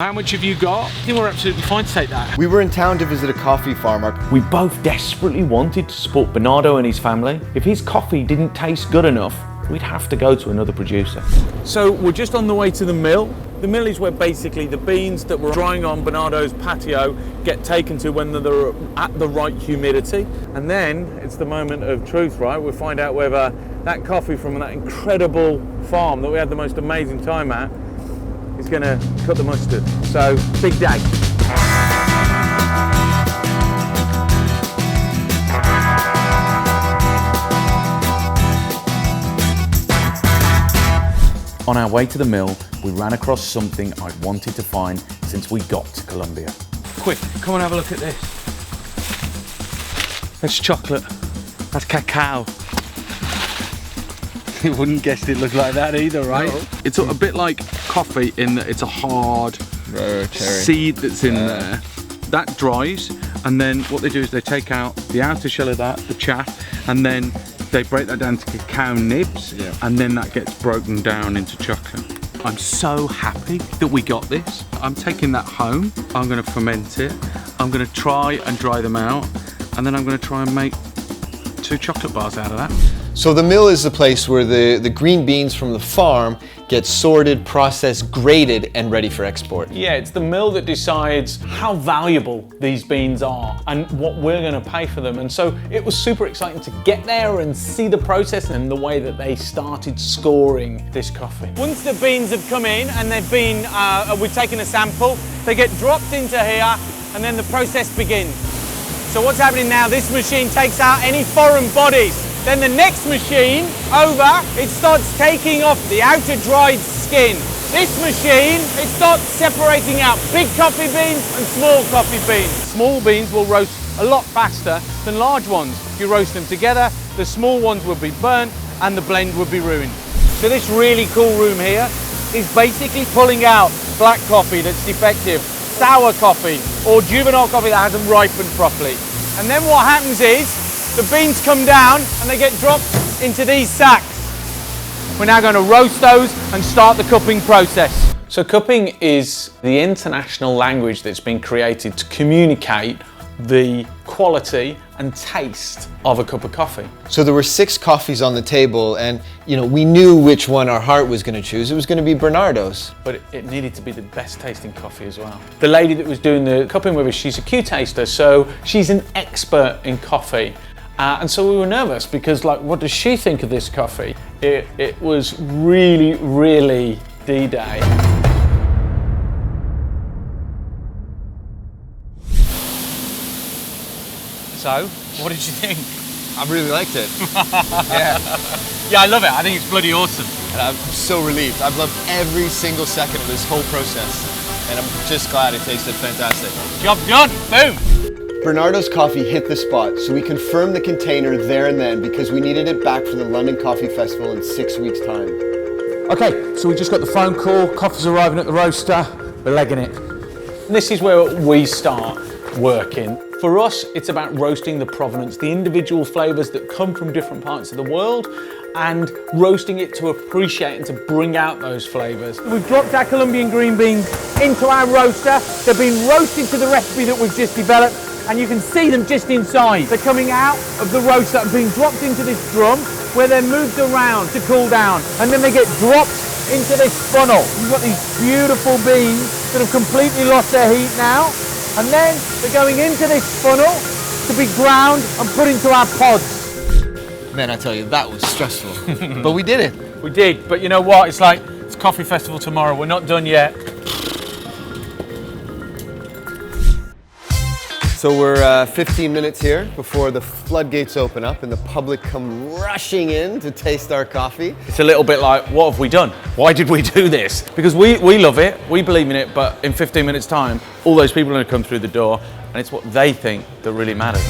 How much have you got? I think we're absolutely fine to take that. We were in town to visit a coffee farmer. We both desperately wanted to support Bernardo and his family. If his coffee didn't taste good enough, we'd have to go to another producer. So we're just on the way to the mill. The mill is where basically the beans that were drying on Bernardo's patio get taken to when they're at the right humidity. And then it's the moment of truth, right? We'll find out whether that coffee from that incredible farm that we had the most amazing time at is going to cut the mustard. So, big day. On our way to the mill, we ran across something I'd wanted to find since we got to Colombia. Quick, come and have a look at this. That's chocolate. That's cacao. You wouldn't guess it looked like that either, right? No. It's a bit like coffee in that it's a hard seed that's in there. That dries, and then what they do is they take out the outer shell of that, the chaff, and then they break that down to cacao nibs, and then that gets broken down into chocolate. I'm so happy that we got this. I'm taking that home. I'm going to ferment it. I'm going to try and dry them out, and then I'm going to try and make 2 chocolate bars out of that. So the mill is the place where the green beans from the farm get sorted, processed, graded, and ready for export. Yeah, it's the mill that decides how valuable these beans are and what we're going to pay for them. And so it was super exciting to get there and see the process and the way that they started scoring this coffee. Once the beans have come in and they've been, we've taken a sample, they get dropped into here and then the process begins. So what's happening now, this machine takes out any foreign bodies. Then the next machine over, it starts taking off the outer dried skin. This machine, it starts separating out big coffee beans and small coffee beans. Small beans will roast a lot faster than large ones. If you roast them together, the small ones will be burnt and the blend will be ruined. So this really cool room here is basically pulling out black coffee that's defective, sour coffee, or juvenile coffee that hasn't ripened properly. And then what happens is, the beans come down and they get dropped into these sacks. We're now going to roast those and start the cupping process. So cupping is the international language that's been created to communicate the quality and taste of a cup of coffee. So there were 6 coffees on the table, and we knew which one our heart was going to choose. It was going to be Bernardo's. But it needed to be the best tasting coffee as well. The lady that was doing the cupping with us, she's a Q taster, so she's an expert in coffee. And so we were nervous because, what does she think of this coffee? It was really, really D-Day. So, what did you think? I really liked it. Yeah, I love it. I think it's bloody awesome. And I'm so relieved. I've loved every single second of this whole process. And I'm just glad it tasted fantastic. Job done. Boom. Bernardo's coffee hit the spot, so we confirmed the container there and then because we needed it back for the London Coffee Festival in 6 weeks' time. Okay, so we just got the phone call, coffee's arriving at the roaster, we're legging it. This is where we start working. For us, it's about roasting the provenance, the individual flavours that come from different parts of the world, and roasting it to appreciate and to bring out those flavours. We've dropped our Colombian green beans into our roaster. They've been roasted to the recipe that we've just developed, and you can see them just inside. They're coming out of the roaster and being dropped into this drum where they're moved around to cool down, and then they get dropped into this funnel. You've got these beautiful beans that have completely lost their heat now, and then they're going into this funnel to be ground and put into our pods. Man, I tell you, that was stressful. But we did it. We did, but you know what? It's coffee festival tomorrow. We're not done yet. So we're 15 minutes here before the floodgates open up and the public come rushing in to taste our coffee. It's a little bit like, what have we done? Why did we do this? Because we love it, we believe in it, but in 15 minutes time, all those people are going to come through the door, and it's what they think that really matters.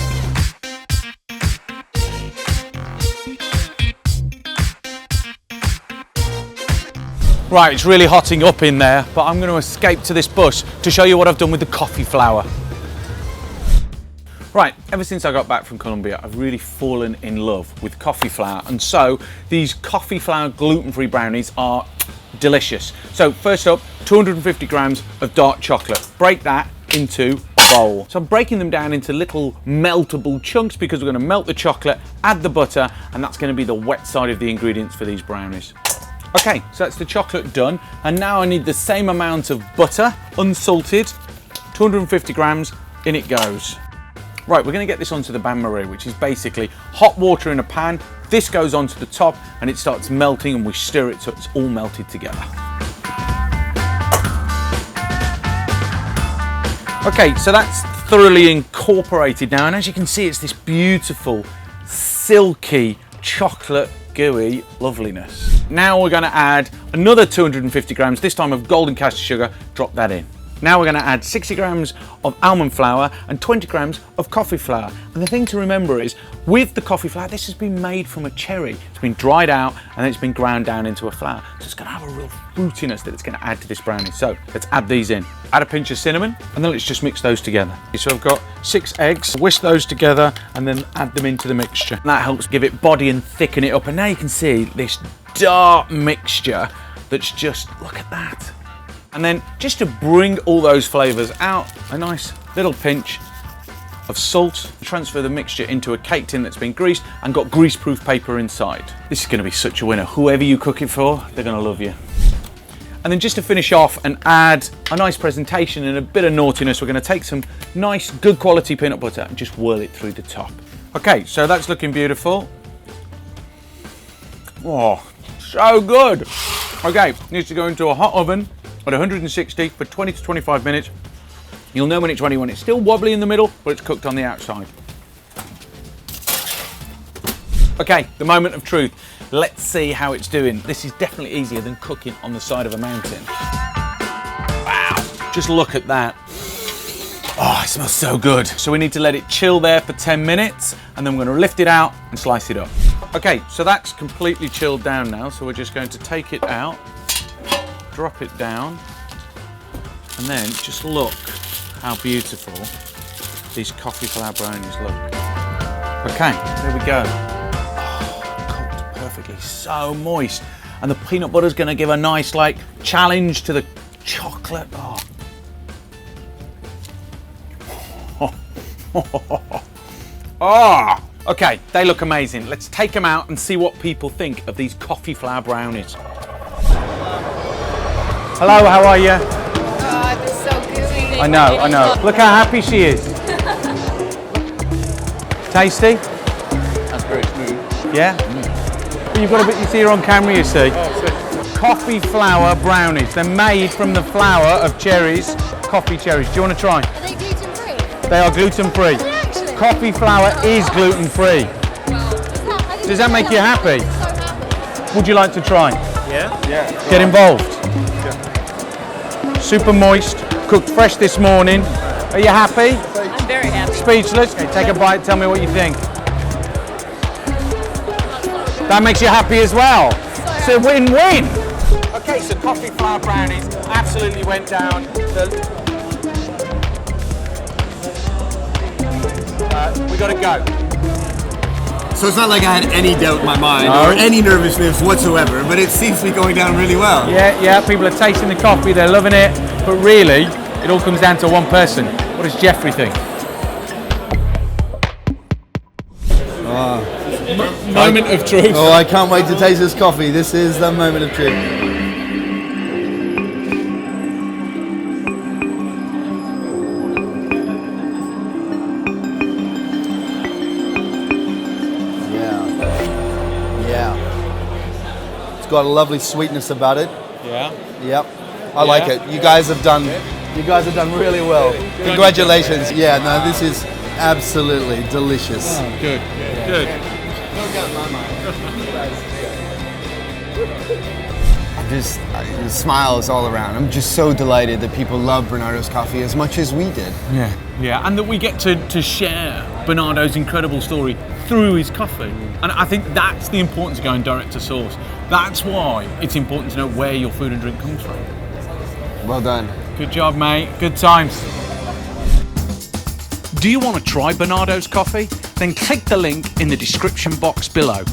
Right, it's really hotting up in there, but I'm going to escape to this bush to show you what I've done with the coffee flour. Right, ever since I got back from Colombia, I've really fallen in love with coffee flour, and so these coffee flour gluten-free brownies are delicious. So first up, 250 grams of dark chocolate. Break that into a bowl. So I'm breaking them down into little meltable chunks because we're going to melt the chocolate, add the butter, and that's going to be the wet side of the ingredients for these brownies. Okay, so that's the chocolate done, and now I need the same amount of butter, unsalted, 250 grams, in it goes. Right, we're going to get this onto the bain-marie, which is basically hot water in a pan. This goes onto the top and it starts melting, and we stir it so it's all melted together. Okay, so that's thoroughly incorporated now, and as you can see, it's this beautiful, silky, chocolate gooey loveliness. Now we're going to add another 250 grams, this time of golden caster sugar. Drop that in. Now we're going to add 60 grams of almond flour and 20 grams of coffee flour. And the thing to remember is, with the coffee flour, this has been made from a cherry. It's been dried out and then it's been ground down into a flour. So it's going to have a real fruitiness that it's going to add to this brownie. So let's add these in. Add a pinch of cinnamon, and then let's just mix those together. So I've got 6 eggs, whisk those together and then add them into the mixture. And that helps give it body and thicken it up. And now you can see this dark mixture that's just, look at that. And then just to bring all those flavours out, a nice little pinch of salt. Transfer the mixture into a cake tin that's been greased and got grease-proof paper inside. This is going to be such a winner. Whoever you cook it for, they're going to love you. And then just to finish off and add a nice presentation and a bit of naughtiness, we're going to take some nice, good quality peanut butter and just whirl it through the top. Okay, so that's looking beautiful. Oh, so good. Okay, needs to go into a hot oven at 160 for 20 to 25 minutes. You'll know when it's ready when it's still wobbly in the middle, but it's cooked on the outside. Okay, the moment of truth. Let's see how it's doing. This is definitely easier than cooking on the side of a mountain. Wow, just look at that. Oh, it smells so good. So we need to let it chill there for 10 minutes, and then we're going to lift it out and slice it up. Okay, so that's completely chilled down now, so we're just going to take it out, drop it down, and then just look how beautiful these coffee flour brownies look. Okay, there we go. Oh, cooked perfectly, so moist. And the peanut butter is going to give a nice challenge to the chocolate. Oh. Okay, they look amazing. Let's take them out and see what people think of these coffee flour brownies. Hello, how are you? Oh, they're so gooey. I know. Look how happy she is. Tasty? That's very smooth. Yeah? Mm. You've got a bit, you see her on camera, you see. Coffee flour brownies. They're made from the flour of cherries, coffee cherries. Do you want to try? Are they gluten-free? They are gluten-free. Are they actually? Coffee flour is gluten-free. Does that make you happy? So happy. Would you like to try? Yeah. Get involved. Super moist, cooked fresh this morning. Are you happy? I'm very happy. Speechless? Okay, take a bite, tell me what you think. That makes you happy as well. It's a win-win. Okay, so coffee flour brownies absolutely went down. We gotta go. So it's not like I had any doubt in my mind or any nervousness whatsoever, but it seems to be going down really well. Yeah, people are tasting the coffee, they're loving it, but really, it all comes down to one person. What does Jeffrey think? Moment of truth. Oh, I can't wait to taste this coffee. This is the moment of truth. Yeah. It's got a lovely sweetness about it. Yeah. Yep. I like it. You guys have done really well. Congratulations. Yeah, no, this is absolutely delicious. Oh, good. Good. The smiles all around. I'm just so delighted that people love Bernardo's coffee as much as we did. Yeah, and that we get to share Bernardo's incredible story through his coffee. And I think that's the importance of going direct to source. That's why it's important to know where your food and drink comes from. Well done. Good job, mate. Good times. Do you want to try Bernardo's coffee? Then click the link in the description box below.